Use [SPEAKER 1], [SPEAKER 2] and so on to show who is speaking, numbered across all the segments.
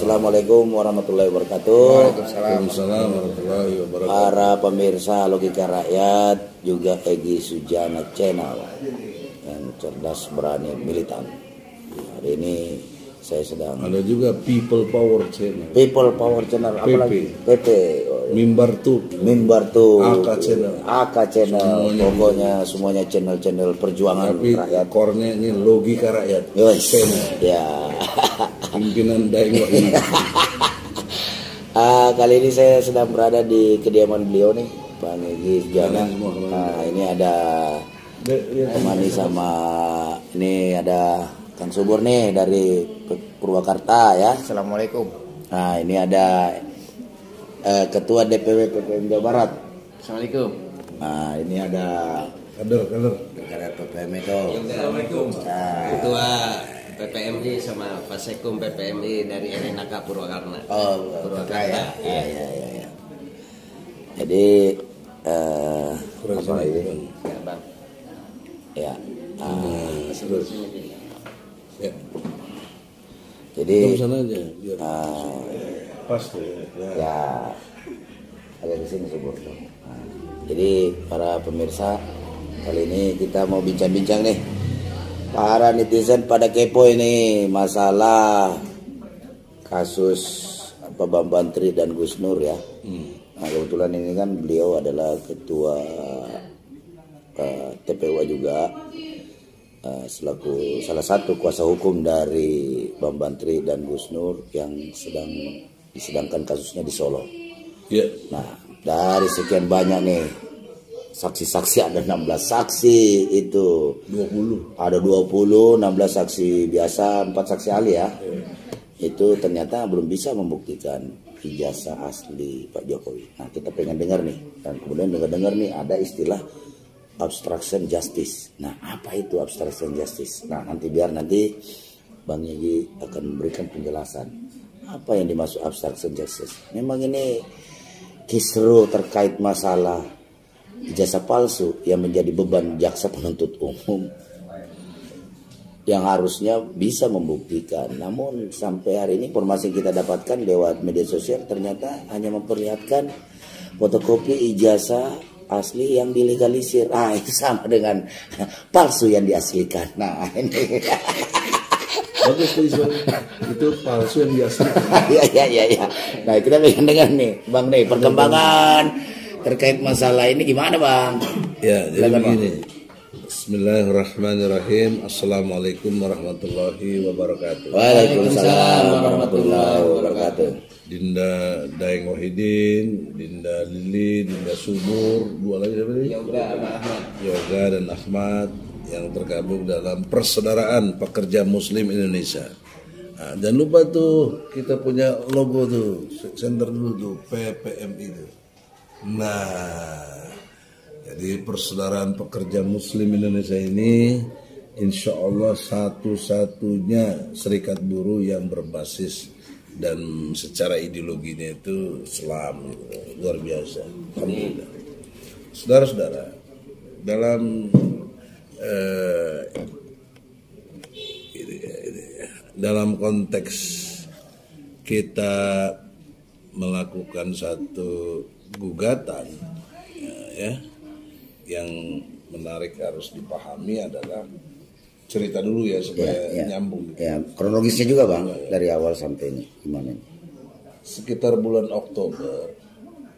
[SPEAKER 1] Assalamualaikum warahmatullahi wabarakatuh.
[SPEAKER 2] Waalaikumsalam warahmatullahi wabarakatuh.
[SPEAKER 1] Para pemirsa Logika Rakyat, juga Egy Sujana Channel yang cerdas, berani, militan. Hari ini saya sedang
[SPEAKER 2] ada juga People Power Channel.
[SPEAKER 1] People Power Channel, apalagi PP,
[SPEAKER 2] Mimbar tuh, AK Channel,
[SPEAKER 1] AK Channel, pokoknya semuanya channel-channel perjuangan
[SPEAKER 2] tapi
[SPEAKER 1] rakyat.
[SPEAKER 2] core-nya ini Logika Rakyat. Channel.
[SPEAKER 1] Ya.
[SPEAKER 2] Pimpinan Daeng ini.
[SPEAKER 1] Kali ini saya sedang berada di kediaman beliau nih, Bang Egy Sujana. Ini ada temani sama ini ada Kang Subur nih dari Purwakarta ya.
[SPEAKER 3] Assalamualaikum.
[SPEAKER 1] Nah ini ada Ketua DPW PPM Jawa Barat.
[SPEAKER 3] Assalamualaikum.
[SPEAKER 1] Nah ini ada
[SPEAKER 2] kader
[SPEAKER 1] PPM itu.
[SPEAKER 3] Assalamualaikum. Ketua PPMI sama Pasekum PPMI dari Erenaka Purwakarta.
[SPEAKER 1] Oh
[SPEAKER 3] Purwakarta.
[SPEAKER 1] Iya. Jadi apa lagi?
[SPEAKER 3] Ya bang.
[SPEAKER 1] Ya.
[SPEAKER 2] Ya.
[SPEAKER 1] Jadi
[SPEAKER 2] sana aja biar pas tuh
[SPEAKER 1] ya agak ke sini Subur. Jadi para pemirsa, kali ini kita mau bincang-bincang nih. Para netizen pada kepo ini masalah kasus Bambang Tri dan Gus Nur ya. Nah, kebetulan ini kan beliau adalah ketua TPU juga, selaku salah satu kuasa hukum dari Bambang Tri dan Gus Nur yang sedang disidangkan kasusnya di Solo.
[SPEAKER 2] ya.
[SPEAKER 1] Nah, dari sekian banyak nih saksi-saksi, ada 16 saksi itu.
[SPEAKER 2] 20.
[SPEAKER 1] Ada 20, 16 saksi biasa, 4 saksi ahli ya. Itu ternyata belum bisa membuktikan ijazah asli Pak Jokowi. Nah, kita pengen dengar nih. Dan kemudian dengar nih ada istilah obstruction justice. Nah, apa itu obstruction justice? Nah, nanti Bang Egy akan memberikan penjelasan. Apa yang dimaksud obstruction justice? Memang ini kisru terkait masalah ijazah palsu yang menjadi beban jaksa penuntut umum yang harusnya bisa membuktikan. Namun sampai hari ini informasi yang kita dapatkan lewat media sosial ternyata hanya memperlihatkan fotokopi ijazah asli yang dilegalisir. Itu sama dengan palsu yang diaslikan. Nah ini
[SPEAKER 2] Bagus tuh itu palsu yang diaslikan.
[SPEAKER 1] Iya. Nah kita pengen dengar nih Bang nih perkembangan terkait masalah ini gimana Bang?
[SPEAKER 2] Ya, jadi begini. Bismillahirrahmanirrahim. Assalamualaikum warahmatullahi wabarakatuh.
[SPEAKER 1] Waalaikumsalam warahmatullahi wabarakatuh.
[SPEAKER 2] Dinda Daeng Wahidin, Dinda Lili, Dinda Subur, dua lagi siapa nih? Yoga dan Ahmad yang tergabung dalam Persaudaraan Pekerja Muslim Indonesia. Nah, jangan lupa tuh kita punya logo tuh, center dulu tuh PPMI itu. Nah, jadi Persaudaraan Pekerja Muslim Indonesia ini insya Allah satu-satunya serikat buruh yang berbasis dan secara ideologinya itu Islam, luar biasa. Alhamdulillah. Saudara-saudara, dalam konteks kita melakukan satu gugatan ya, yang menarik harus dipahami adalah cerita dulu ya supaya nyambung.
[SPEAKER 1] Ya, kronologisnya juga Bang dari awal sampai ini gimana?
[SPEAKER 2] Sekitar bulan Oktober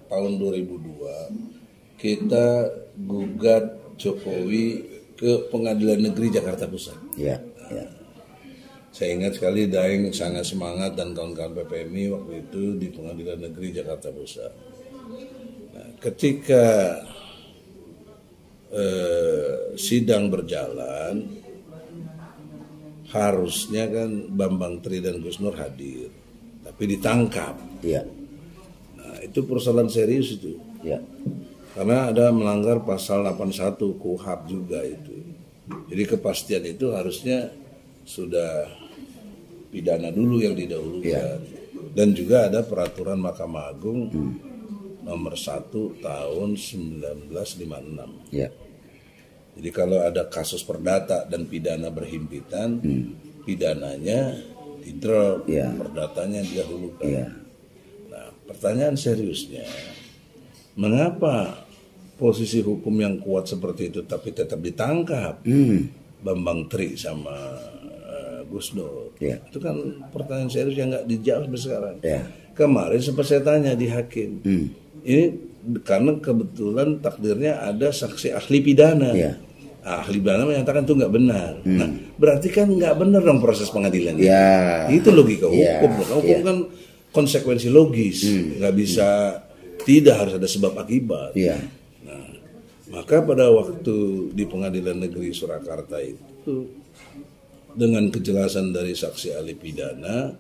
[SPEAKER 2] tahun 2002 kita gugat Jokowi ke Pengadilan Negeri Jakarta Pusat.
[SPEAKER 1] Ya.
[SPEAKER 2] Saya ingat sekali Daeng sangat semangat dan kawan-kawan PPMI waktu itu di Pengadilan Negeri Jakarta Pusat. Nah, ketika sidang berjalan, harusnya kan Bambang Tri dan Gus Nur hadir, tapi ditangkap.
[SPEAKER 1] Iya.
[SPEAKER 2] Nah, itu persoalan serius itu.
[SPEAKER 1] Iya.
[SPEAKER 2] Karena ada melanggar pasal 81 KUHP juga itu. Jadi kepastian itu harusnya sudah pidana dulu yang didahulukan.
[SPEAKER 1] Ya.
[SPEAKER 2] Dan juga ada peraturan Mahkamah Agung nomor 1 tahun 1956.
[SPEAKER 1] Ya.
[SPEAKER 2] Jadi kalau ada kasus perdata dan pidana berhimpitan, pidananya di drop,
[SPEAKER 1] Iya.
[SPEAKER 2] perdatanya didahulukan.
[SPEAKER 1] Iya.
[SPEAKER 2] Nah, pertanyaan seriusnya, mengapa posisi hukum yang kuat seperti itu tapi tetap ditangkap Bambang Tri sama Gus Dur?
[SPEAKER 1] Iya.
[SPEAKER 2] Itu kan pertanyaan serius yang nggak dijawab sampai sekarang.
[SPEAKER 1] Iya.
[SPEAKER 2] Kemarin sempat saya tanya di hakim, ini karena kebetulan takdirnya ada saksi ahli pidana.
[SPEAKER 1] Iya.
[SPEAKER 2] Ahli pidana menyatakan itu nggak benar. Nah, berarti kan nggak benar dong proses pengadilan.
[SPEAKER 1] Iya.
[SPEAKER 2] Itu logika
[SPEAKER 1] Iya.
[SPEAKER 2] hukum. Hukum kan konsekuensi logis, nggak bisa, tidak harus ada sebab akibat.
[SPEAKER 1] Iya.
[SPEAKER 2] Nah, maka pada waktu di Pengadilan Negeri Surakarta itu, dengan kejelasan dari saksi ahli pidana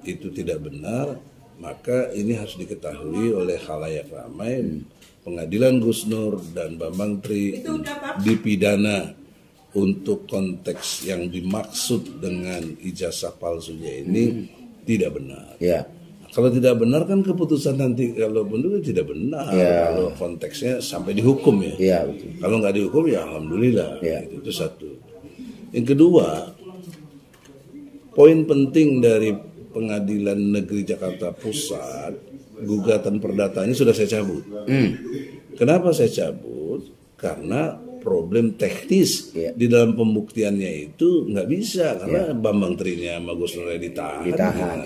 [SPEAKER 2] itu tidak benar, maka ini harus diketahui oleh khalayak ramai. Pengadilan Gus Nur dan Bambang Tri dipidana untuk konteks yang dimaksud dengan ijazah palsunya ini tidak benar.
[SPEAKER 1] Iya.
[SPEAKER 2] Kalau tidak benar kan keputusan nanti kalau juga tidak benar.
[SPEAKER 1] Ya.
[SPEAKER 2] Kalau konteksnya sampai dihukum ya.
[SPEAKER 1] Iya, betul.
[SPEAKER 2] Kalau nggak dihukum ya alhamdulillah.
[SPEAKER 1] Ya.
[SPEAKER 2] Itu satu. Yang kedua, poin penting dari Pengadilan Negeri Jakarta Pusat, gugatan perdatanya sudah saya cabut. Kenapa saya cabut? Karena problem teknis di dalam pembuktiannya itu nggak bisa, karena Bambang Trinya sama Gus Nur
[SPEAKER 1] Ditahan.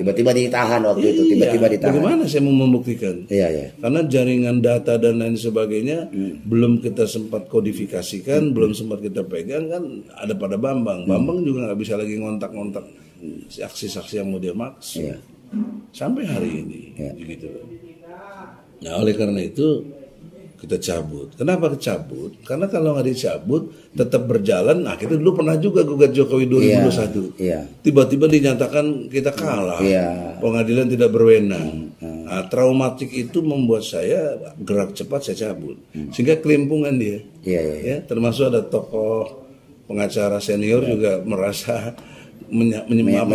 [SPEAKER 1] Tiba-tiba ditahan waktu itu.
[SPEAKER 2] Iya,
[SPEAKER 1] Tiba-tiba ditahan.
[SPEAKER 2] bagaimana saya mau membuktikan?
[SPEAKER 1] Iya, iya.
[SPEAKER 2] Karena jaringan data dan lain sebagainya belum kita sempat kodifikasikan, belum sempat kita pegang, kan ada pada Bambang. Bambang juga nggak bisa lagi ngontak-ngontak saksi-saksi yang mau dia maksud.
[SPEAKER 1] Iya.
[SPEAKER 2] Sampai hari ini,
[SPEAKER 1] Iya.
[SPEAKER 2] gitu. Nah, oleh karena itu kita cabut. Kenapa cabut? Karena kalau nggak dicabut tetap berjalan. Nah, kita dulu pernah juga gugat Jokowi 2021.
[SPEAKER 1] Iya.
[SPEAKER 2] Tiba-tiba dinyatakan kita kalah.
[SPEAKER 1] Iya.
[SPEAKER 2] Pengadilan tidak berwenang. Nah, traumatik itu membuat saya gerak cepat, saya cabut. Sehingga kelimpungan dia.
[SPEAKER 1] Iya, iya.
[SPEAKER 2] Ya, termasuk ada tokoh pengacara senior juga merasa menyayangkan.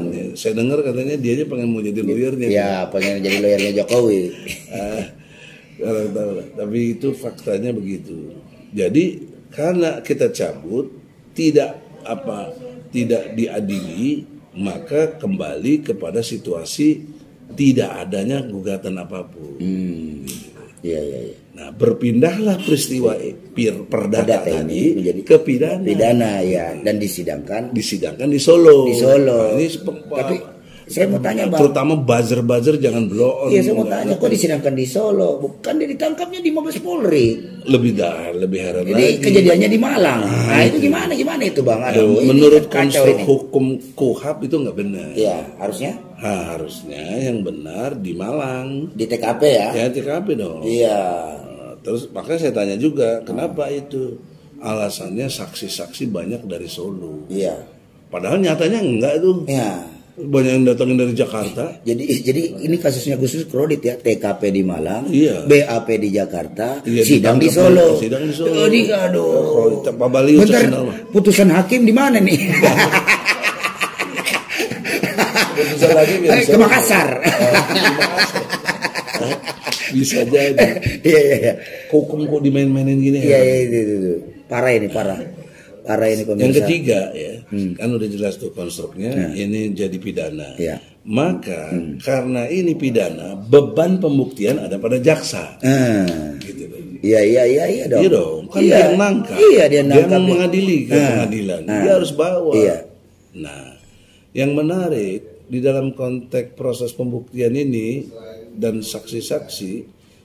[SPEAKER 2] Ya, saya dengar katanya dia aja pengen mau jadi lawyernya.
[SPEAKER 1] Iya, pengen jadi lawyernya Jokowi.
[SPEAKER 2] Tapi itu faktanya begitu. Jadi karena kita cabut tidak diadili, maka kembali kepada situasi tidak adanya gugatan apapun.
[SPEAKER 1] Iya, iya, iya.
[SPEAKER 2] Nah, berpindahlah peristiwa perdata
[SPEAKER 1] ini
[SPEAKER 2] tadi
[SPEAKER 1] menjadi
[SPEAKER 2] ke pidana.
[SPEAKER 1] Pidana ya, dan disidangkan
[SPEAKER 2] di Solo.
[SPEAKER 1] di Solo.
[SPEAKER 2] Nah, ini
[SPEAKER 1] Tapi saya mau tanya, Bang.
[SPEAKER 2] terutama buzzer jangan blow on.
[SPEAKER 1] Iya, saya mau tanya, kok disidangkan di Solo? Bukan dia ditangkapnya di Mabes Polri.
[SPEAKER 2] Lebih heran
[SPEAKER 1] Jadi
[SPEAKER 2] lagi.
[SPEAKER 1] kejadiannya di Malang. Nah, itu gimana itu, Bang? Aduh, ini
[SPEAKER 2] Menurut
[SPEAKER 1] kan kacau
[SPEAKER 2] konstruk
[SPEAKER 1] ini.
[SPEAKER 2] hukum KUHAP itu nggak benar.
[SPEAKER 1] Iya, harusnya
[SPEAKER 2] Harusnya yang benar di Malang.
[SPEAKER 1] di TKP ya.
[SPEAKER 2] Ya TKP dong.
[SPEAKER 1] Iya.
[SPEAKER 2] Terus makanya saya tanya juga, kenapa itu? Alasannya saksi-saksi banyak dari Solo.
[SPEAKER 1] Iya.
[SPEAKER 2] Padahal nyatanya enggak tuh.
[SPEAKER 1] Ya.
[SPEAKER 2] Banyak yang datangin dari Jakarta.
[SPEAKER 1] Jadi ini kasusnya khusus kredit ya, TKP di Malang,
[SPEAKER 2] Iya.
[SPEAKER 1] BAP di Jakarta,
[SPEAKER 2] Iya,
[SPEAKER 1] sidang di
[SPEAKER 2] ditangkap
[SPEAKER 1] Solo.
[SPEAKER 2] Sidang di Solo.
[SPEAKER 1] Aduh.
[SPEAKER 2] Pak Balius
[SPEAKER 1] Bentar, putusan hakim di mana nih?
[SPEAKER 2] Putusan lagi
[SPEAKER 1] Ke Makassar.
[SPEAKER 2] Bisa jadi.
[SPEAKER 1] Iya, iya.
[SPEAKER 2] Hukum kok dimain-mainin gini.
[SPEAKER 1] Iya, iya, itu. Parah ini, parah. Parah ini pemirsa.
[SPEAKER 2] Yang ketiga ya, kan udah jelas tuh konstruknya, ini jadi pidana.
[SPEAKER 1] Iya.
[SPEAKER 2] Maka karena ini pidana, beban pembuktian ada pada jaksa. Gitu loh.
[SPEAKER 1] Iya dong.
[SPEAKER 2] Iya dong, kan
[SPEAKER 1] Iya.
[SPEAKER 2] dia yang nangkap.
[SPEAKER 1] Iya, dia nangkap.
[SPEAKER 2] Dia mengadili ke pengadilan. Dia harus bawa.
[SPEAKER 1] Iya.
[SPEAKER 2] Nah, yang menarik di dalam konteks proses pembuktian ini dan saksi-saksi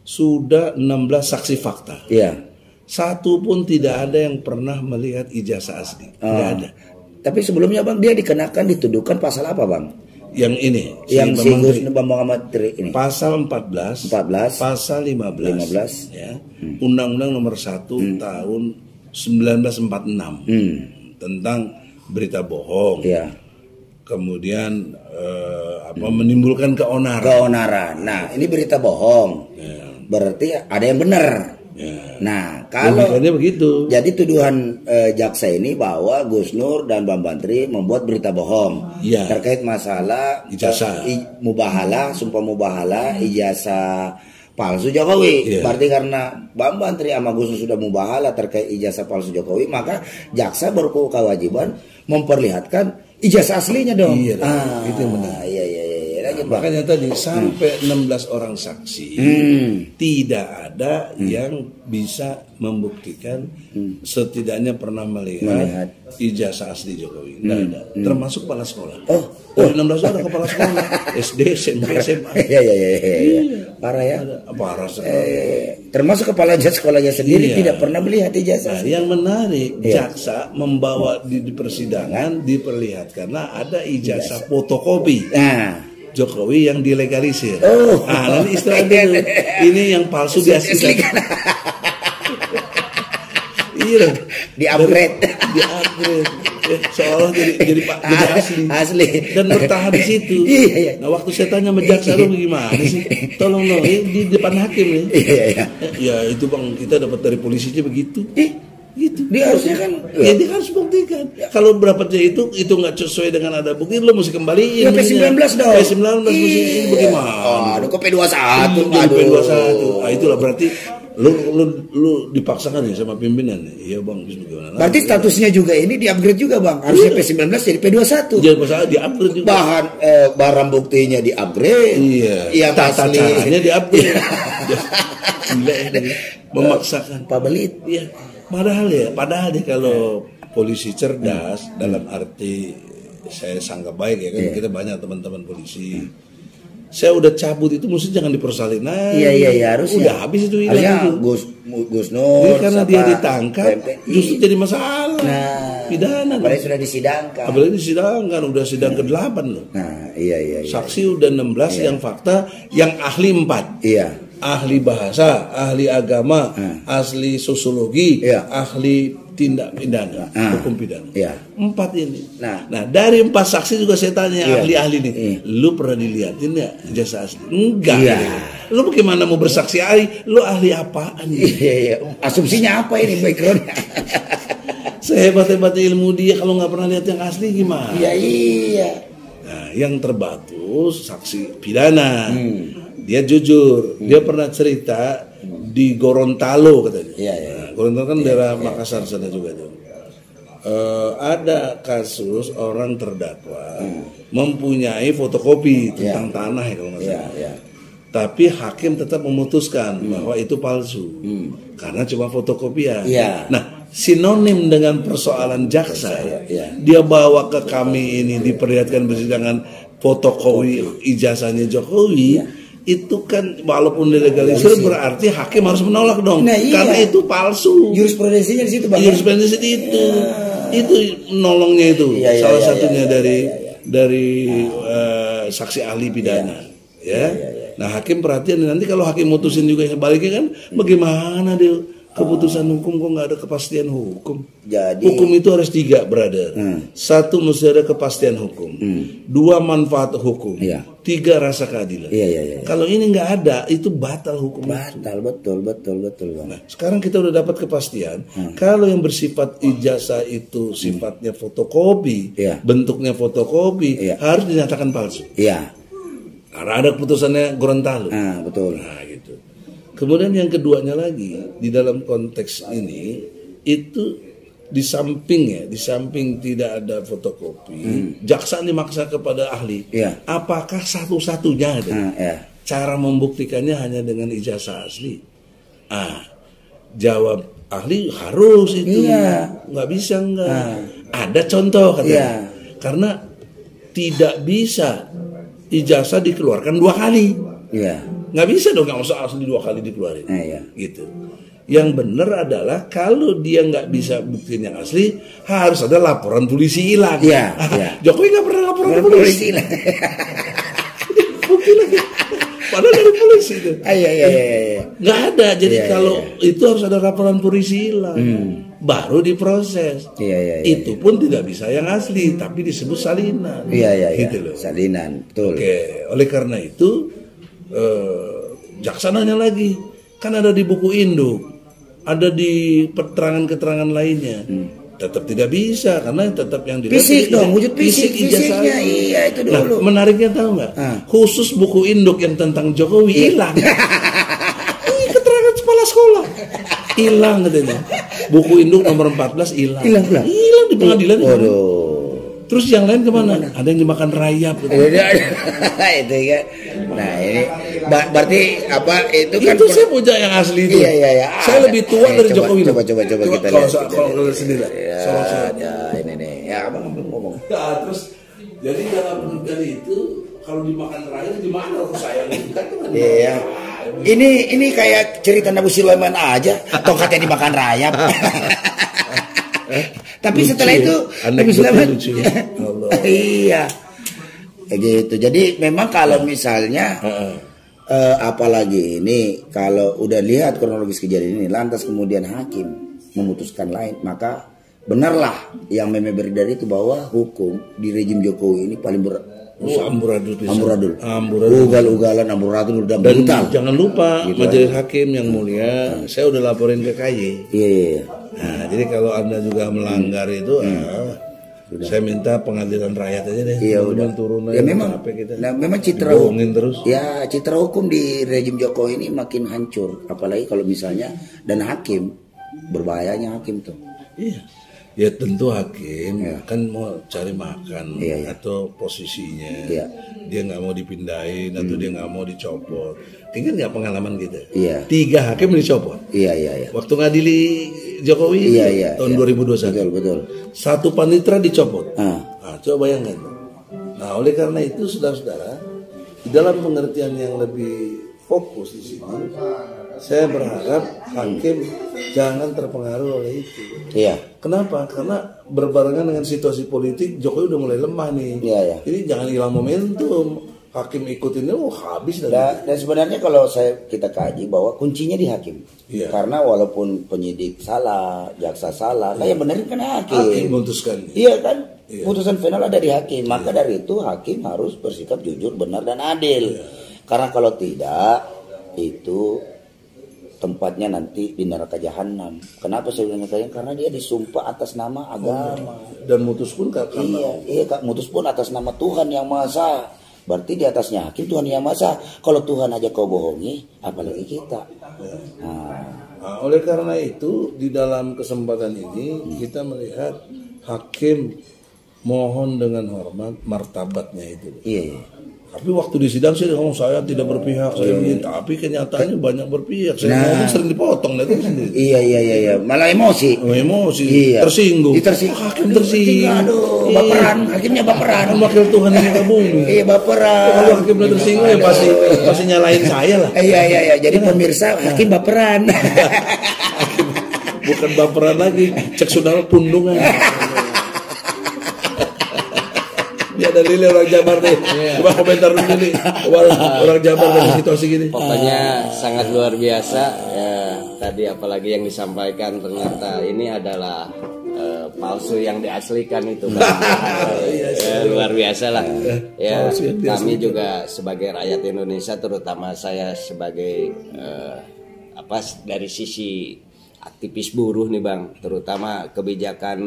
[SPEAKER 2] sudah 16 saksi fakta.
[SPEAKER 1] Iya.
[SPEAKER 2] Satu pun tidak ada yang pernah melihat ijazah asli. Tidak ada.
[SPEAKER 1] Tapi sebelumnya, Bang, dia dituduhkan pasal apa, Bang?
[SPEAKER 2] Yang ini,
[SPEAKER 1] Yang si Gus Bambang Ahmad Tri ini.
[SPEAKER 2] pasal 14, pasal 15, ya. Undang-Undang Nomor 1 tahun 1946 tentang berita bohong.
[SPEAKER 1] Iya.
[SPEAKER 2] Kemudian menimbulkan keonaran.
[SPEAKER 1] Keonaran. Nah, ini berita bohong. Berarti ada yang benar.
[SPEAKER 2] Ya.
[SPEAKER 1] Nah, kalau
[SPEAKER 2] Logikanya begitu.
[SPEAKER 1] jadi tuduhan jaksa ini bahwa Gus Nur dan Bambang Tri membuat berita bohong
[SPEAKER 2] Iya.
[SPEAKER 1] terkait masalah
[SPEAKER 2] Ijazah.
[SPEAKER 1] Mubahalah, sumpah mubahalah, ijazah palsu Jokowi.
[SPEAKER 2] Iya.
[SPEAKER 1] Berarti karena Bambang Tri sama Gus Nur sudah mubahalah terkait ijazah palsu Jokowi, maka jaksa berkewajiban memperlihatkan ijazah aslinya dong.
[SPEAKER 2] Iya, itu yang benar.
[SPEAKER 1] Iya. Lanjut, Bang.
[SPEAKER 2] Makanya tadi sampai 16 orang saksi tidak ada yang bisa membuktikan setidaknya pernah melihat ijazah asli Jokowi. Tidak ada. Termasuk kepala sekolah. Dari 16 orang kepala sekolah SD, SMP, SMA.
[SPEAKER 1] Iya. Parah ya.
[SPEAKER 2] Parah sekali.
[SPEAKER 1] Termasuk kepala sekolahnya sendiri tidak pernah melihat ijazah.
[SPEAKER 2] Nah, yang menarik, jaksa membawa di persidangan diperlihatkan ada ijazah fotokopi. Jokowi yang dilegalisir. Nanti istilah dulu. Ini yang palsu diaslikan. Iya,
[SPEAKER 1] di-upgrade.
[SPEAKER 2] Seolah jadi asli. Dan bertahan di situ. Nah, waktu saya tanya sama jaksa lu gimana sih? Tolong dong, di depan hakim nih. Ya itu Bang, kita dapat dari polisinya begitu. Gitu. Dia harusnya kan dia harus buktikan. Kalau berapatnya itu nggak sesuai dengan ada bukti, lo mesti kembaliin.
[SPEAKER 1] P19 dong.
[SPEAKER 2] P19 mesti bagaimana?
[SPEAKER 1] Aduh, kok P21?
[SPEAKER 2] P21. Itulah berarti lu dipaksakan ya sama pimpinan. Iya Bang, gimana?
[SPEAKER 1] Berarti statusnya juga ini di-upgrade juga Bang. Harusnya P19 jadi P21.
[SPEAKER 2] Jadi masalah di-upgrade juga.
[SPEAKER 1] Barang buktinya di-upgrade.
[SPEAKER 2] Iya.
[SPEAKER 1] Yang
[SPEAKER 2] tata caranya di-upgrade. Gila ya, memaksakan.
[SPEAKER 1] Pak Belit.
[SPEAKER 2] Iya. Padahal dia kalau polisi cerdas dalam arti saya sangat baik ya kan, kita banyak teman-teman polisi. Saya udah cabut itu mesti jangan dipersalin.
[SPEAKER 1] Iya harusnya.
[SPEAKER 2] Udah habis itu hilang itu.
[SPEAKER 1] Gus Nur.
[SPEAKER 2] Karena dia ditangkap justru jadi masalah. Pidana.
[SPEAKER 1] Apalagi sudah disidangkan.
[SPEAKER 2] Udah sidang ke-8 loh.
[SPEAKER 1] Iya.
[SPEAKER 2] Saksi udah 16 yang fakta, yang ahli 4.
[SPEAKER 1] Iya.
[SPEAKER 2] Ahli bahasa, ahli agama, ahli sosiologi, ahli tindak pidana, hukum pidana. 4 ini. Nah, dari 4 saksi juga saya tanya ahli-ahli nih, lu pernah dilihatin ya ijazah asli? Enggak. Lu bagaimana mau bersaksi ahli? Lu ahli apaan?
[SPEAKER 1] Iya. Asumsinya apa ini backgroundnya?
[SPEAKER 2] Sehebat-hebatnya ilmu dia kalau nggak pernah lihat yang asli gimana?
[SPEAKER 1] Iya.
[SPEAKER 2] Nah, yang terbatus saksi pidana. Dia jujur, dia pernah cerita di Gorontalo katanya. Nah, Gorontalo kan daerah Makassar sana juga tuh. Ada kasus orang terdakwa mempunyai fotokopi tentang tanah ya kalau nggak salah. Tapi hakim tetap memutuskan bahwa itu palsu karena cuma fotokopian. Nah, sinonim dengan persoalan jaksa, dia bawa ke kami ini diperlihatkan persidangan fotokopi ijazahnya Jokowi. Itu kan walaupun dilegalisir berarti hakim harus menolak dong. Karena itu palsu.
[SPEAKER 1] Jurisprudensinya di situ Bang.
[SPEAKER 2] Jurisprudensi itu. Itu nolongnya itu. Salah satunya dari saksi ahli pidana. Nah, hakim perhatian nanti kalau hakim mutusin juga sebaliknya kan bagaimana dia keputusan hukum kok nggak ada kepastian hukum.
[SPEAKER 1] Jadi
[SPEAKER 2] hukum itu harus 3 brother. 1 mesti ada kepastian hukum. 2 manfaat hukum. 3 rasa keadilan. Kalau ini nggak ada itu batal hukum.
[SPEAKER 1] Batal betul Bang.
[SPEAKER 2] Nah, sekarang kita udah dapat kepastian. Kalau yang bersifat ijazah itu sifatnya fotokopi, bentuknya fotokopi, harus dinyatakan palsu. Karena ada keputusannya Gorontalo.
[SPEAKER 1] Betul.
[SPEAKER 2] Nah, gitu. Kemudian yang keduanya lagi di dalam konteks ini itu di samping tidak ada fotokopi, jaksa dimaksa kepada ahli. Apakah satu-satunya cara membuktikannya hanya dengan ijazah asli? Jawab ahli harus itu. Nggak bisa enggak. Ada contoh katanya. Karena tidak bisa ijazah dikeluarkan 2 kali. Nggak bisa dong, nggak usah asli 2 kali dikeluarin. Gitu. Yang benar adalah kalau dia nggak bisa buktiin yang asli, harus ada laporan polisi hilang. Jokowi nggak pernah laporan polisi hilang. Bukti lagi. Padahal dari polisi itu. Nggak ada. Jadi kalau itu harus ada laporan polisi hilang, baru diproses. Itu pun tidak bisa yang asli, tapi disebut salinan. Gitu loh.
[SPEAKER 1] Salinan, betul.
[SPEAKER 2] Oleh karena itu. Jaksa nanya lagi, kan ada di buku induk, ada di keterangan lainnya, tetap tidak bisa karena tetap yang dilihat
[SPEAKER 1] fisik dong, wujud fisiknya. Itu dulu.
[SPEAKER 2] Nah, menariknya tahu nggak? Khusus buku induk yang tentang Jokowi hilang. Keterangan kepala sekolah hilang katanya. Buku induk nomor 14 hilang. Hilang di pengadilan. Terus yang lain kemana? Ada yang dimakan rayap. Gitu.
[SPEAKER 1] Itu ya. Nah ini berarti apa itu kan?
[SPEAKER 2] Itu saya punya yang asli itu.
[SPEAKER 1] Iya.
[SPEAKER 2] Saya lebih tua dari Jokowi.
[SPEAKER 1] Coba kita lihat.
[SPEAKER 2] Kalau sendiri.
[SPEAKER 1] Ya ini nih. Ya abang ngomong.
[SPEAKER 2] Ya, terus jadi dalam dari itu kalau dimakan rayap di mana aku sayang itu kan?
[SPEAKER 1] Iya. Ini kayak cerita Nabi Sulaiman aja. Tongkatnya dimakan rayap. Tapi lucu, setelah itu Nabi Sulaiman iya gitu. Jadi memang kalau misalnya apalagi ini kalau udah lihat kronologis kejadian ini lantas kemudian hakim memutuskan lain, maka benarlah yang meme beredar itu bahwa hukum di rejim Jokowi ini paling amburadul. Ugal-ugalan amburadul dan brutal.
[SPEAKER 2] Jangan lupa gitu majelis hakim yang mulia, saya udah laporin ke KY.
[SPEAKER 1] Iya.
[SPEAKER 2] Nah, jadi kalau Anda juga melanggar itu, saya minta pengadilan rakyat aja deh.
[SPEAKER 1] Iya, udah
[SPEAKER 2] turun
[SPEAKER 1] ya memang.
[SPEAKER 2] kita.
[SPEAKER 1] Nah, memang citra hukum
[SPEAKER 2] terus.
[SPEAKER 1] Ya, citra hukum di rejim Jokowi ini makin hancur, apalagi kalau misalnya dan hakim berbahayanya hakim tuh.
[SPEAKER 2] Iya. Ya tentu hakim kan mau cari makan atau posisinya dia nggak mau dipindahin atau dia nggak mau dicopot. Ingat nggak pengalaman kita? 3 hakim dicopot.
[SPEAKER 1] Iya.
[SPEAKER 2] Waktu ngadili Jokowi tahun 2021.
[SPEAKER 1] Betul.
[SPEAKER 2] 1 panitera dicopot. Nah, coba bayangkan. Nah oleh karena itu saudara-saudara di dalam pengertian yang lebih fokus di sini, saya berharap hakim jangan terpengaruh oleh itu.
[SPEAKER 1] Iya.
[SPEAKER 2] Kenapa? Karena berbarengan dengan situasi politik Jokowi udah mulai lemah nih.
[SPEAKER 1] Iya.
[SPEAKER 2] Jadi jangan hilang momentum. Hakim ikutin habis
[SPEAKER 1] dan sebenarnya kalau kita kaji bahwa kuncinya di hakim. Iya. Karena walaupun penyidik salah, jaksa salah, yang benerin kan hakim.
[SPEAKER 2] Hakim memutuskan.
[SPEAKER 1] Iya kan? Iya. Putusan final ada di hakim. Maka dari itu hakim harus bersikap jujur, benar dan adil. Iya. Karena kalau tidak itu tempatnya nanti di neraka jahanam. Kenapa saya bilang karena dia disumpah atas nama agama
[SPEAKER 2] dan mutus pun karena
[SPEAKER 1] mutus pun atas nama Tuhan yang Maha Esa. Berarti di atasnya hakim Tuhan yang Maha Esa. Kalau Tuhan aja kau bohongi, apalagi kita.
[SPEAKER 2] Nah, oleh karena itu di dalam kesempatan ini kita melihat hakim mohon dengan hormat martabatnya itu.
[SPEAKER 1] Iya.
[SPEAKER 2] Tapi waktu di sidang sih ngomong saya tidak berpihak, tapi kenyataannya banyak berpihak. Saya ngomong sering dipotong itu sendiri.
[SPEAKER 1] Iya. Malah emosi.
[SPEAKER 2] Iya. Tersinggung.
[SPEAKER 1] Hakim tersinggung. Aduh, baperan. Hakimnya baperan.
[SPEAKER 2] Wakil Tuhan yang ke bumi.
[SPEAKER 1] Iya, baperan.
[SPEAKER 2] Kalau hakimnya tersinggung ya pasti nyalain saya lah.
[SPEAKER 1] Iya. Jadi pemirsa hakim baperan.
[SPEAKER 2] Hakim bukan baperan lagi, cek saudara pundungan. Ya dalil orang Jabar nih. Coba komentar dulu nih. Orang Jabar dari situasi gini.
[SPEAKER 3] Pokoknya sangat luar biasa. Ya, tadi apalagi yang disampaikan ternyata ini adalah palsu yang diaslikan itu. Luar biasa lah. Ya, kami juga sebagai rakyat Indonesia, terutama saya sebagai dari sisi aktivis buruh nih Bang, terutama kebijakan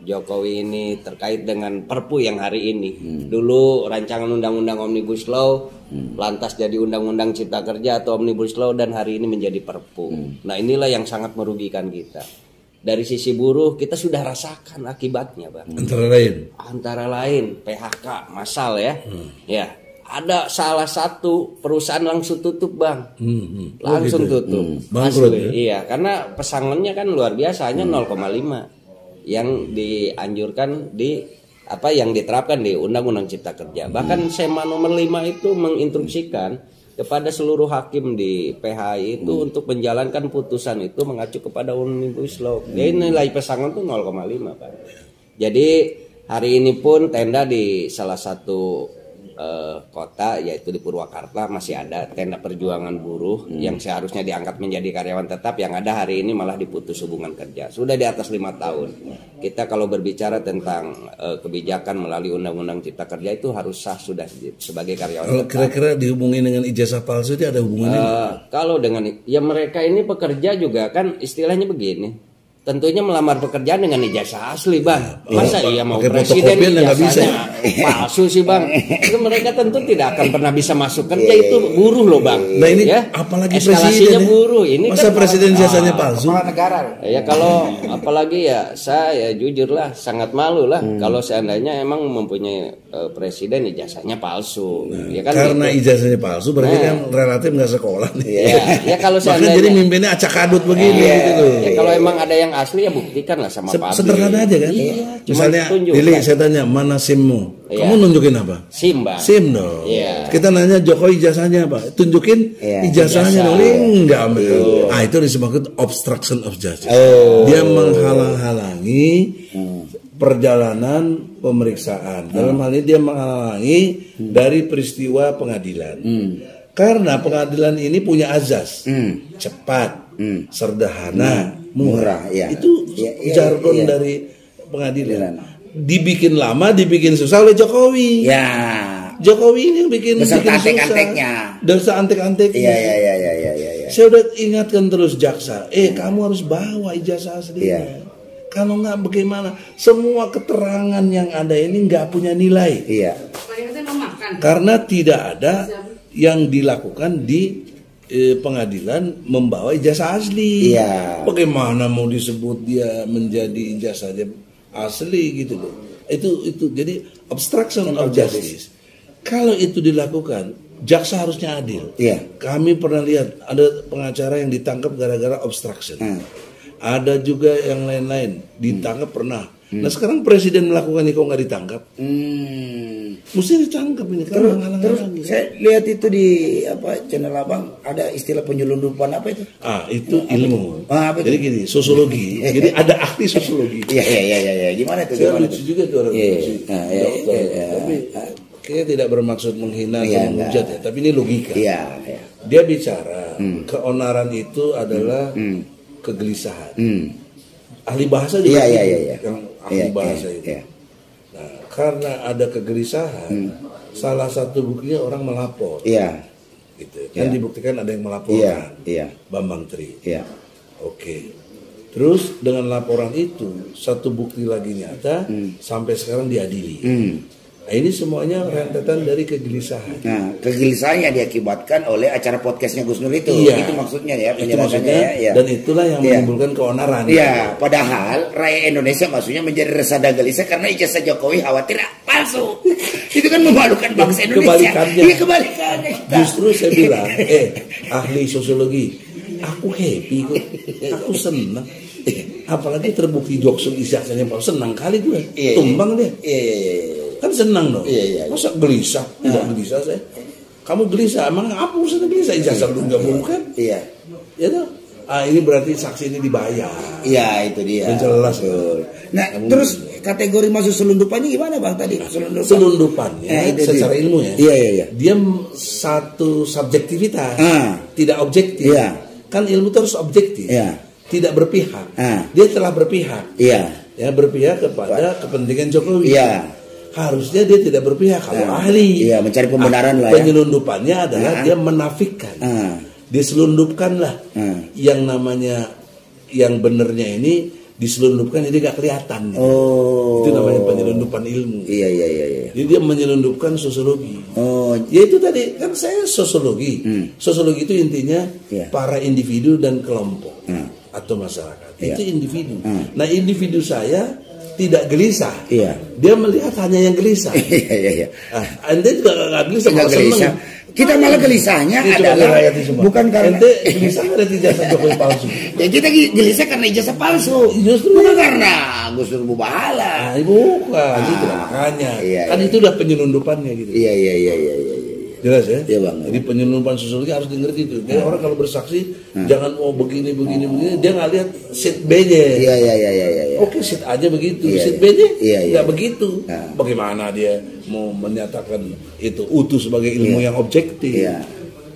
[SPEAKER 3] Jokowi ini terkait dengan Perpu yang hari ini. Dulu rancangan undang-undang Omnibus Law, lantas jadi undang-undang Cipta Kerja atau Omnibus Law, dan hari ini menjadi Perpu. Nah inilah yang sangat merugikan kita. Dari sisi buruh kita sudah rasakan akibatnya Bang. Antara lain PHK massal ya. Ya, ada salah satu perusahaan langsung tutup Bang. Langsung tutup.
[SPEAKER 2] Bangkrut ya?
[SPEAKER 3] Iya, karena pesangonnya kan luar biasa, hanya 0,5 yang dianjurkan yang diterapkan di Undang-Undang Cipta Kerja. Bahkan SEMA nomor 5 itu menginstruksikan kepada seluruh hakim di PHI itu untuk menjalankan putusan itu mengacu kepada Omnibus Law. Jadi nilai pesangon itu 0,5 Pak. Jadi hari ini pun tenda di salah satu kota yaitu di Purwakarta masih ada tenda perjuangan buruh yang seharusnya diangkat menjadi karyawan tetap, yang ada hari ini malah diputus hubungan kerja. Sudah di atas 5 tahun. Kita kalau berbicara tentang kebijakan melalui Undang-Undang Cipta Kerja itu harus sah sudah sebagai karyawan tetap.
[SPEAKER 2] Kira-kira dihubungin dengan ijazah palsu itu ada hubungannya?
[SPEAKER 3] Kalau dengan mereka ini pekerja juga kan istilahnya begini. tentunya melamar pekerjaan dengan ijazah asli, Bang. Masa iya mau
[SPEAKER 2] pakai
[SPEAKER 3] presiden
[SPEAKER 2] fotokopian nggak bisa.
[SPEAKER 3] ijazahnya palsu sih, Bang. Itu mereka tentu tidak akan pernah bisa masuk kerja, itu buruh loh, Bang.
[SPEAKER 2] Nah ini
[SPEAKER 3] ya,
[SPEAKER 2] apalagi
[SPEAKER 3] eskalasinya
[SPEAKER 2] presiden
[SPEAKER 3] buruh. Ini
[SPEAKER 2] masa
[SPEAKER 3] kan
[SPEAKER 2] presiden jasanya palsu.
[SPEAKER 4] Kepala negara.
[SPEAKER 3] ya kalau apalagi ya saya jujur lah sangat malu lah kalau seandainya emang mempunyai presiden ijazahnya palsu. Ya kan
[SPEAKER 2] Karena
[SPEAKER 3] gitu.
[SPEAKER 2] ijazahnya palsu berarti kan relatif nggak sekolah nih.
[SPEAKER 3] Ya kalau
[SPEAKER 2] Maka
[SPEAKER 3] seandainya
[SPEAKER 2] jadi mimpinnya acak adut begini gitu.
[SPEAKER 3] ya kalau emang ada yang asli ya buktikan lah sama pabrik.
[SPEAKER 2] Sederhana aja kan.
[SPEAKER 3] Iya, cuma
[SPEAKER 2] Misalnya,
[SPEAKER 3] tunjukkan.
[SPEAKER 2] Lili saya tanya mana SIM-mu?
[SPEAKER 3] Iya.
[SPEAKER 2] Kamu nunjukin apa?
[SPEAKER 3] SIM, Bang.
[SPEAKER 2] SIM dong.
[SPEAKER 3] Iya.
[SPEAKER 2] Kita nanya Jokowi ijazahnya apa? Tunjukin ijazahnya
[SPEAKER 3] ijazah.
[SPEAKER 2] dong. Enggak. Itu disebut obstruction of justice. Dia menghalang-halangi perjalanan pemeriksaan. Dalam hal ini dia menghalangi dari peristiwa pengadilan. Karena pengadilan ini punya azas cepat, sederhana, murah. Itu jargon dari pengadilan. Dibikin lama, dibikin susah oleh Jokowi.
[SPEAKER 4] Ya.
[SPEAKER 2] Jokowi ini yang bikin
[SPEAKER 4] Beserta
[SPEAKER 2] susah.
[SPEAKER 4] antek-anteknya.
[SPEAKER 2] Beserta antek-anteknya.
[SPEAKER 4] Iya.
[SPEAKER 2] Saya udah ingatkan terus jaksa, kamu harus bawa ijazah aslinya. Kalau nggak bagaimana? Semua keterangan yang ada ini nggak punya nilai.
[SPEAKER 4] Iya.
[SPEAKER 2] Karena tidak ada yang dilakukan di pengadilan membawa ijazah asli.
[SPEAKER 4] Iya.
[SPEAKER 2] Bagaimana mau disebut dia menjadi ijazahnya asli gitu loh. Itu jadi obstruction of justice. Kalau itu dilakukan, jaksa harusnya adil.
[SPEAKER 4] Iya.
[SPEAKER 2] Kami pernah lihat ada pengacara yang ditangkap gara-gara obstruction. Ada juga yang lain-lain ditangkap pernah. Nah sekarang presiden melakukan ini kok nggak ditangkap? Mesti ditangkap ini karena
[SPEAKER 4] Terus saya lihat itu di channel Abang ada istilah penyelundupan apa itu?
[SPEAKER 2] Itu ilmu.
[SPEAKER 4] Apa itu?
[SPEAKER 2] Jadi gini, sosiologi. Jadi ada ahli sosiologi.
[SPEAKER 4] Iya. Gimana itu?
[SPEAKER 2] Saya
[SPEAKER 4] Gimana
[SPEAKER 2] lucu
[SPEAKER 4] itu?
[SPEAKER 2] juga tuh orang lucu.
[SPEAKER 4] Iya.
[SPEAKER 2] Tapi kayaknya tidak bermaksud menghina atau menghujat ya, tapi ini logika.
[SPEAKER 4] Iya.
[SPEAKER 2] Dia bicara keonaran itu adalah kegelisahan. Ahli bahasa juga
[SPEAKER 4] Iya.
[SPEAKER 2] yang ahli bahasa itu. Nah, karena ada kegelisahan, salah satu buktinya orang melapor.
[SPEAKER 4] Iya.
[SPEAKER 2] Gitu. Kan dibuktikan ada yang melaporkan.
[SPEAKER 4] Iya.
[SPEAKER 2] Bambang Tri.
[SPEAKER 4] Iya.
[SPEAKER 2] Oke. Terus dengan laporan itu satu bukti lagi nyata sampai sekarang diadili. Nah, ini semuanya rentetan dari kegelisahan.
[SPEAKER 4] Nah, kegelisahannya diakibatkan oleh acara podcastnya Gus Nur itu.
[SPEAKER 2] Iya.
[SPEAKER 4] Itu maksudnya ya,
[SPEAKER 2] Itu
[SPEAKER 4] penjelasannya
[SPEAKER 2] maksudnya,
[SPEAKER 4] ya.
[SPEAKER 2] dan itulah yang menimbulkan keonaran.
[SPEAKER 4] Iya, padahal rakyat Indonesia maksudnya menjadi resah dan gelisah karena ijazah Jokowi khawatir palsu. Itu kan memalukan bangsa Indonesia.
[SPEAKER 2] Kebalikannya.
[SPEAKER 4] Iya, kebalikannya.
[SPEAKER 2] Justru saya bilang, ahli sosiologi, aku happy kok, aku senang. Apalagi terbukti Joksul ijazahnya palsu, senang kali gue. Tumbang dia.
[SPEAKER 4] Iya.
[SPEAKER 2] Kan senang dong.
[SPEAKER 4] Iya.
[SPEAKER 2] Masa gelisah? Tidak gelisah saya. Kamu gelisah, emang apa urusannya gelisah? Ijazah lu nggak bukan?
[SPEAKER 4] Iya.
[SPEAKER 2] Ya toh? Ini berarti saksi ini dibayar.
[SPEAKER 4] Iya, itu dia.
[SPEAKER 2] Jelas.
[SPEAKER 4] Nah, terus kategori masuk selundupannya gimana Bang tadi?
[SPEAKER 2] Selundupannya secara ilmu ya.
[SPEAKER 4] Iya.
[SPEAKER 2] Dia satu subjektivitas, tidak objektif.
[SPEAKER 4] Iya.
[SPEAKER 2] Kan ilmu itu harus objektif.
[SPEAKER 4] Iya.
[SPEAKER 2] Tidak berpihak. Dia telah berpihak.
[SPEAKER 4] Iya.
[SPEAKER 2] Ya, berpihak kepada kepentingan Jokowi.
[SPEAKER 4] Iya.
[SPEAKER 2] Harusnya dia tidak berpihak kalau ahli.
[SPEAKER 4] Iya, mencari pembenaran lah ya.
[SPEAKER 2] Penyelundupannya adalah dia menafikan. Diselundupkanlah yang namanya yang benernya ini diselundupkan jadi gak kelihatan. Itu namanya penyelundupan ilmu.
[SPEAKER 4] Iya.
[SPEAKER 2] Jadi dia menyelundupkan sosiologi. Ya itu tadi kan saya sosiologi. Sosiologi itu intinya para individu dan kelompok atau masyarakat. Itu individu. Nah individu saya tidak gelisah.
[SPEAKER 4] Iya.
[SPEAKER 2] Dia melihat hanya yang gelisah.
[SPEAKER 4] Iya.
[SPEAKER 2] Ente juga nggak gelisah,
[SPEAKER 4] Nggak
[SPEAKER 2] malah
[SPEAKER 4] gelisah.
[SPEAKER 2] seneng.
[SPEAKER 4] Kita malah gelisahnya
[SPEAKER 2] Ini coba
[SPEAKER 4] adalah
[SPEAKER 2] dirayati semua.
[SPEAKER 4] bukan karena
[SPEAKER 2] Ente gelisah ada ijazah Jokowi palsu.
[SPEAKER 4] ya kita gelisah karena ijazah palsu.
[SPEAKER 2] Justru
[SPEAKER 4] bukan karena Gus Dur Bubahala.
[SPEAKER 2] Bukan, itu makanya.
[SPEAKER 4] Iya,
[SPEAKER 2] Kan itu udah penyelundupannya gitu.
[SPEAKER 4] Iya.
[SPEAKER 2] Jelas ya?
[SPEAKER 4] Iya, Bang.
[SPEAKER 2] Jadi penyelundupan sosiologi harus dimengerti itu. Jadi orang kalau bersaksi jangan begini, dia nggak lihat sheet B-nya.
[SPEAKER 4] Iya.
[SPEAKER 2] Oke, sheet aja begitu.
[SPEAKER 4] Iya,
[SPEAKER 2] Sheet
[SPEAKER 4] iya.
[SPEAKER 2] B-nya
[SPEAKER 4] Iya.
[SPEAKER 2] nggak begitu. Bagaimana dia mau menyatakan itu utuh sebagai ilmu yang objektif?
[SPEAKER 4] Iya.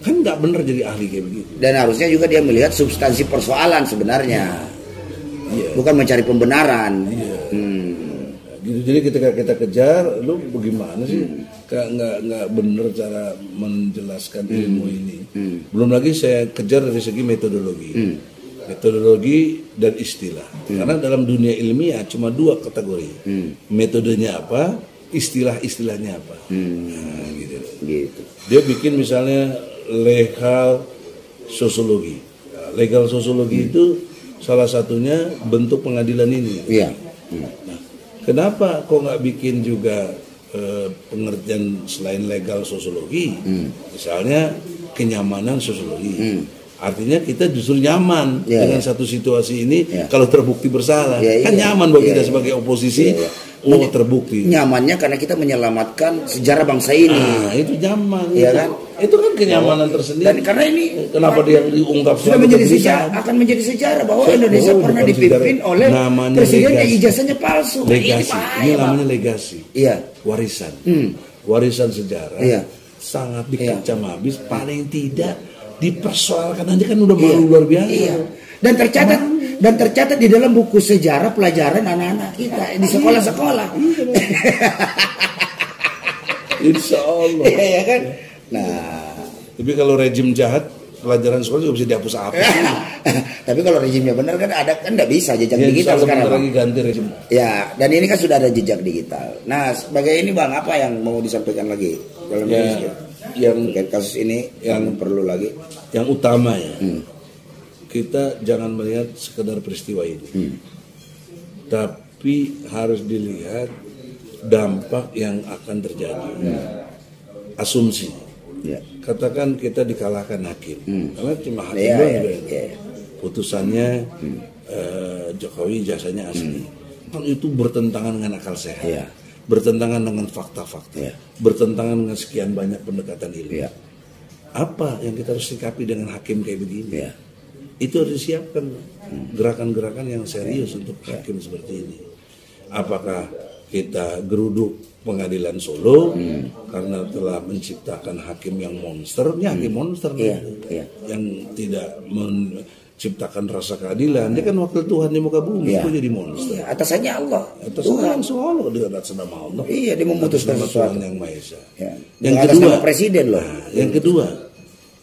[SPEAKER 2] Kan nggak benar jadi ahli kayak begitu.
[SPEAKER 4] Dan harusnya juga dia melihat substansi persoalan sebenarnya.
[SPEAKER 2] Iya.
[SPEAKER 4] Bukan mencari pembenaran.
[SPEAKER 2] Iya. Gitu. Jadi ketika kita kejar, lu bagaimana sih? Kayak nggak bener cara menjelaskan ilmu ini. Belum lagi saya kejar dari segi metodologi. Metodologi dan istilah. Karena dalam dunia ilmiah cuma 2 kategori. Metodenya apa, istilah-istilahnya apa. Nah, gitu. Dia bikin misalnya legal sosiologi. Nah, legal sosiologi itu salah satunya bentuk pengadilan ini.
[SPEAKER 1] Iya.
[SPEAKER 2] Nah, kenapa kok nggak bikin juga pengertian selain legal sosiologi? Misalnya kenyamanan sosiologi. Artinya kita justru nyaman dengan satu situasi ini kalau terbukti bersalah. Kan nyaman bagi kita sebagai oposisi. Oh, terbukti.
[SPEAKER 1] Nyamannya karena kita menyelamatkan sejarah bangsa ini.
[SPEAKER 2] Itu nyaman.
[SPEAKER 1] Iya kan?
[SPEAKER 2] Itu kan kenyamanan tersendiri.
[SPEAKER 1] Dan karena ini
[SPEAKER 2] kenapa dia diungkap
[SPEAKER 1] sudah menjadi sejarah, akan menjadi sejarah bahwa Indonesia pernah dipimpin oleh presiden yang ijazahnya palsu.
[SPEAKER 2] Legasi. Ini namanya legasi.
[SPEAKER 1] Iya.
[SPEAKER 2] Warisan. Warisan sejarah.
[SPEAKER 1] Iya.
[SPEAKER 2] Sangat dikecam habis, paling tidak dipersoalkan aja kan udah malu luar biasa.
[SPEAKER 1] Iya. Dan tercatat di dalam buku sejarah pelajaran anak-anak kita di sekolah-sekolah.
[SPEAKER 2] Insya Allah.
[SPEAKER 1] Iya kan? Nah,
[SPEAKER 2] tapi kalau rejim jahat pelajaran sekolah juga bisa dihapus apa?
[SPEAKER 1] Tapi kalau rejimnya benar kan ada kan nggak bisa jejak digital sekarang.
[SPEAKER 2] Lagi ganti rejim.
[SPEAKER 1] Ya, dan ini kan sudah ada jejak digital. Nah, sebagai ini Bang, apa yang mau disampaikan lagi dalam yang kasus ini yang perlu lagi?
[SPEAKER 2] Yang utama ya, kita jangan melihat sekedar peristiwa ini, tapi harus dilihat dampak yang akan terjadi. Asumsi. Ya. Katakan kita dikalahkan hakim, karena cuma hakim putusannya Jokowi jasanya asli. Kan itu bertentangan dengan akal sehat, bertentangan dengan fakta-fakta, bertentangan dengan sekian banyak pendekatan ilmiah. Apa yang kita harus sikapi dengan hakim kayak begini? Itu harus disiapkan gerakan-gerakan yang serius untuk hakim seperti ini. Apakah kita geruduk pengadilan Solo karena telah menciptakan hakim yang monster, hakim monster yang tidak menciptakan rasa keadilan. Dia kan wakil Tuhan di muka bumi, kok jadi monster?
[SPEAKER 1] Atasannya Allah.
[SPEAKER 2] Atasannya langsung Allah dengan atas nama Allah.
[SPEAKER 1] Iya, dia memutuskan sesuatu
[SPEAKER 2] yang Maha Esa.
[SPEAKER 1] Yang kedua, presiden loh.
[SPEAKER 2] Yang kedua,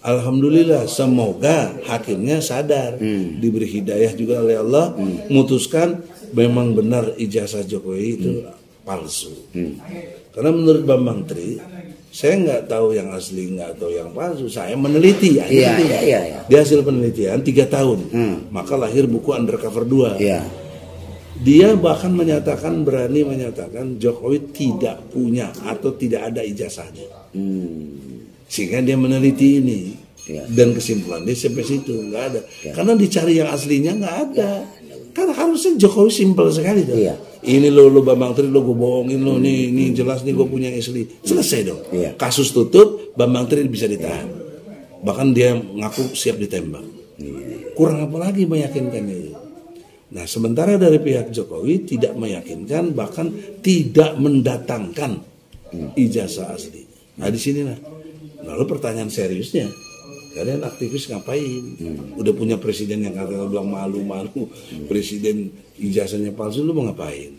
[SPEAKER 2] alhamdulillah semoga hakimnya sadar, diberi hidayah juga oleh Allah, memutuskan memang benar ijazah Jokowi itu palsu. Karena menurut Bambang Tri, saya nggak tahu yang asli, nggak tahu yang palsu. Saya meneliti ya. Di hasil penelitian 3 tahun, maka lahir buku Undercover 2. Dia bahkan berani menyatakan Jokowi tidak punya atau tidak ada ijazahnya. Sehingga dia meneliti ini. Dan kesimpulan dia sampai situ nggak ada. Karena dicari yang aslinya nggak ada. Kan harusnya Jokowi simpel sekali tuh. Ini lo Bambang Tri lo gue bohongin lo nih jelas nih gue punya asli. Selesai dong. Kasus tutup, Bambang Tri bisa ditahan. Bahkan dia ngaku siap ditembak. Kurang apa lagi meyakinkan itu. Nah, sementara dari pihak Jokowi tidak meyakinkan, bahkan tidak mendatangkan ijazah asli. Nah, di sinilah. Lalu pertanyaan seriusnya, kalian aktivis ngapain? Udah punya presiden yang katanya bilang malu-malu, presiden ijazahnya palsu, lu mau ngapain?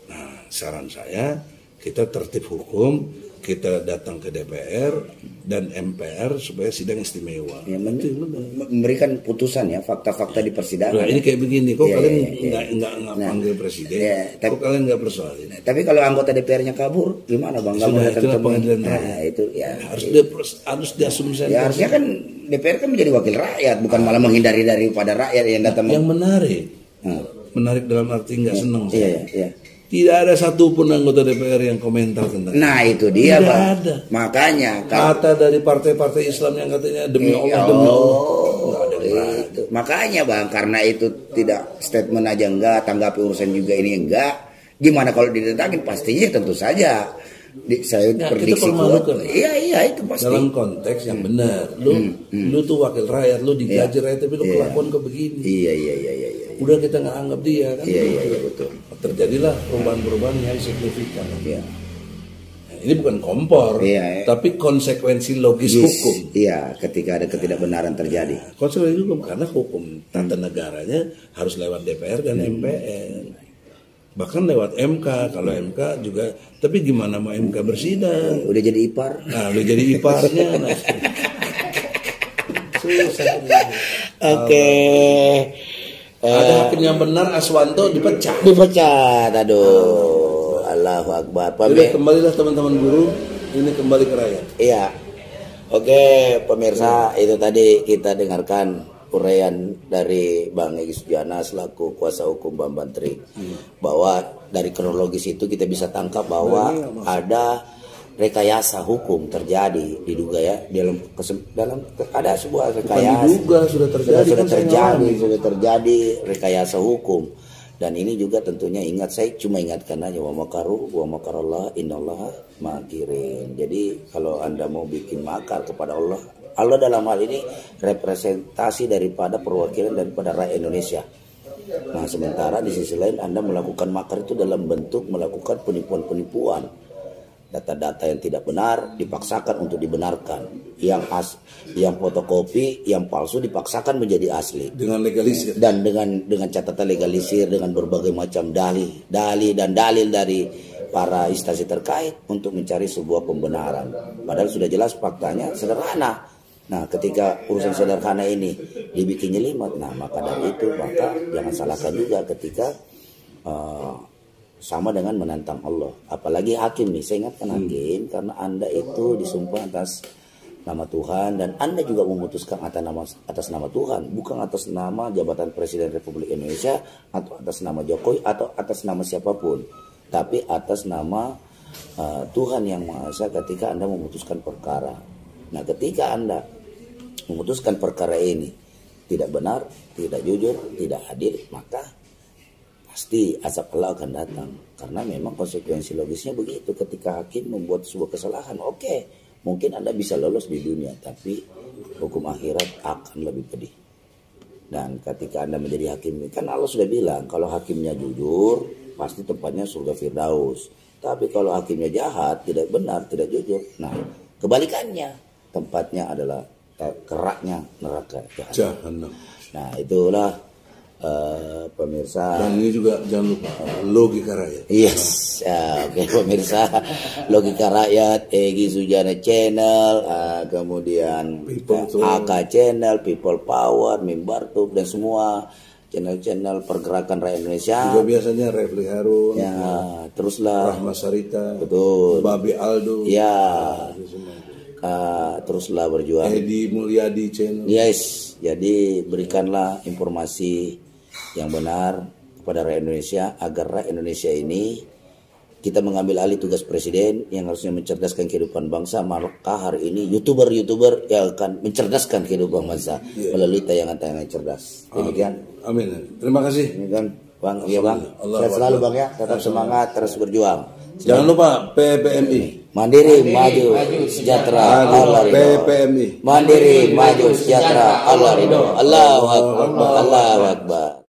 [SPEAKER 2] Nah, saran saya, kita tertib hukum, kita datang ke DPR dan MPR supaya sidang istimewa.
[SPEAKER 1] Memberikan putusan ya, fakta-fakta di persidangan.
[SPEAKER 2] Nah, ini kayak begini, kok kalian nggak panggil presiden? Kok kalian nggak persoalin?
[SPEAKER 1] Tapi kalau anggota DPR-nya kabur, gimana Bang?
[SPEAKER 2] Sudah, itulah pengadilan rakyat.
[SPEAKER 1] Itu ya.
[SPEAKER 2] Harus diasumsikan.
[SPEAKER 1] Ya, harusnya kan DPR kan menjadi wakil rakyat, bukan malah menghindari daripada rakyat yang datang.
[SPEAKER 2] Yang menarik dalam arti nggak senang.
[SPEAKER 1] Iya.
[SPEAKER 2] Tidak ada satupun anggota DPR yang komentar tentang
[SPEAKER 1] Nah itu dia
[SPEAKER 2] Tidak
[SPEAKER 1] Bang.
[SPEAKER 2] ada.
[SPEAKER 1] Makanya
[SPEAKER 2] kata dari partai-partai Islam yang katanya demi Allah nggak ada.
[SPEAKER 1] Makanya Bang, karena itu tidak statement aja enggak, tanggapi urusan juga ini enggak. Gimana kalau didatangin? Pastinya tentu saja saya prediksi kuat. Iya itu pasti.
[SPEAKER 2] Dalam konteks yang benar. Lu tuh wakil rakyat, lu digaji rakyat tapi lu kelakuan kok begini.
[SPEAKER 1] Iya.
[SPEAKER 2] Udah kita nggak anggap dia kan.
[SPEAKER 1] Iya betul.
[SPEAKER 2] Terjadilah perubahan-perubahan yang signifikan. Nah, ini bukan kompor, tapi konsekuensi logis hukum.
[SPEAKER 1] Iya, ketika ada ketidakbenaran terjadi.
[SPEAKER 2] Nah, konsekuensi hukum karena hukum tata negaranya harus lewat DPR dan MPR. Bahkan lewat MK, kalau MK juga. Tapi gimana mau MK bersidang?
[SPEAKER 1] Udah jadi ipar.
[SPEAKER 2] Nah, udah jadi iparnya.
[SPEAKER 1] Oke.
[SPEAKER 2] Ada hakim yang benar, Aswanto dipecat.
[SPEAKER 1] Dipecat, aduh. Allahu Akbar.
[SPEAKER 2] Jadi kembalilah teman-teman guru, ini kembali ke rakyat.
[SPEAKER 1] Iya. Oke, pemirsa, itu tadi kita dengarkan uraian dari Bang Egy Sujana selaku kuasa hukum Bang Bantri, bahwa dari kronologis itu kita bisa tangkap bahwa ada rekayasa hukum terjadi, diduga ya, dalam ada sebuah rekayasa.
[SPEAKER 2] Diduga sudah terjadi,
[SPEAKER 1] sudah terjadi rekayasa hukum. Dan ini juga tentunya saya cuma ingatkan aja, wa makaru wa makarallah innallaha makirin. Jadi kalau Anda mau bikin makar kepada Allah dalam hal ini representasi daripada perwakilan daripada rakyat Indonesia. Nah, sementara di sisi lain Anda melakukan makar itu dalam bentuk melakukan penipuan-penipuan. Data-data yang tidak benar dipaksakan untuk dibenarkan. Yang fotokopi, yang palsu dipaksakan menjadi asli.
[SPEAKER 2] Dengan legalisir.
[SPEAKER 1] Dan dengan catatan legalisir, dengan berbagai macam dalil dari para instansi terkait untuk mencari sebuah pembenaran. Padahal sudah jelas faktanya sederhana. Nah, ketika urusan sederhana ini dibikin nyelimat, nah maka dari itu maka jangan salahkan juga ketika sama dengan menantang Allah. Apalagi hakim nih, saya ingatkan hakim karena Anda itu disumpah atas nama Tuhan dan Anda juga memutuskan atas nama Tuhan, bukan atas nama jabatan Presiden Republik Indonesia atau atas nama Jokowi atau atas nama siapapun, tapi atas nama Tuhan yang Maha Esa ketika Anda memutuskan perkara. Nah, ketika Anda memutuskan perkara ini tidak benar, tidak jujur, tidak adil, maka pasti azab Allah akan datang. Karena memang konsekuensi logisnya begitu. Ketika hakim membuat sebuah kesalahan, oke, mungkin Anda bisa lolos di dunia, tapi hukum akhirat akan lebih pedih. Dan ketika Anda menjadi hakim, kan Allah sudah bilang kalau hakimnya jujur pasti tempatnya surga Firdaus. Tapi kalau hakimnya jahat, tidak benar, tidak jujur, nah kebalikannya, tempatnya adalah keraknya neraka jahanam. Nah, itulah pemirsa.
[SPEAKER 2] Dan ini juga jangan lupa logika rakyat.
[SPEAKER 1] Yes, oke, pemirsa, logika rakyat, Egy Sujana Channel, kemudian AK Channel, People Power, Mimbartub dan semua channel-channel pergerakan rakyat Indonesia.
[SPEAKER 2] Juga biasanya Refli Harun,
[SPEAKER 1] ya, teruslah
[SPEAKER 2] Rahma Sarita,
[SPEAKER 1] betul,
[SPEAKER 2] Babi Aldo,
[SPEAKER 1] ya, teruslah berjuang.
[SPEAKER 2] Edi Mulyadi Channel.
[SPEAKER 1] Yes, jadi berikanlah informasi yang benar kepada rakyat Indonesia agar rakyat Indonesia ini kita mengambil alih tugas presiden yang harusnya mencerdaskan kehidupan bangsa, maka hari ini youtuber yang akan mencerdaskan kehidupan bangsa melalui tayangan-tayangan cerdas. Demikian.
[SPEAKER 2] Amin. Terima kasih.
[SPEAKER 1] Demikian Bang, ya Bang. Sehat selalu Bang ya, tetap semangat, terus berjuang.
[SPEAKER 2] Jangan lupa PPMI.
[SPEAKER 1] Mandiri, maju, sejahtera, Allah ridho.
[SPEAKER 2] PPMI.
[SPEAKER 1] Mandiri, maju, sejahtera, Allah ridho. Allahu Akbar, Allahu Akbar.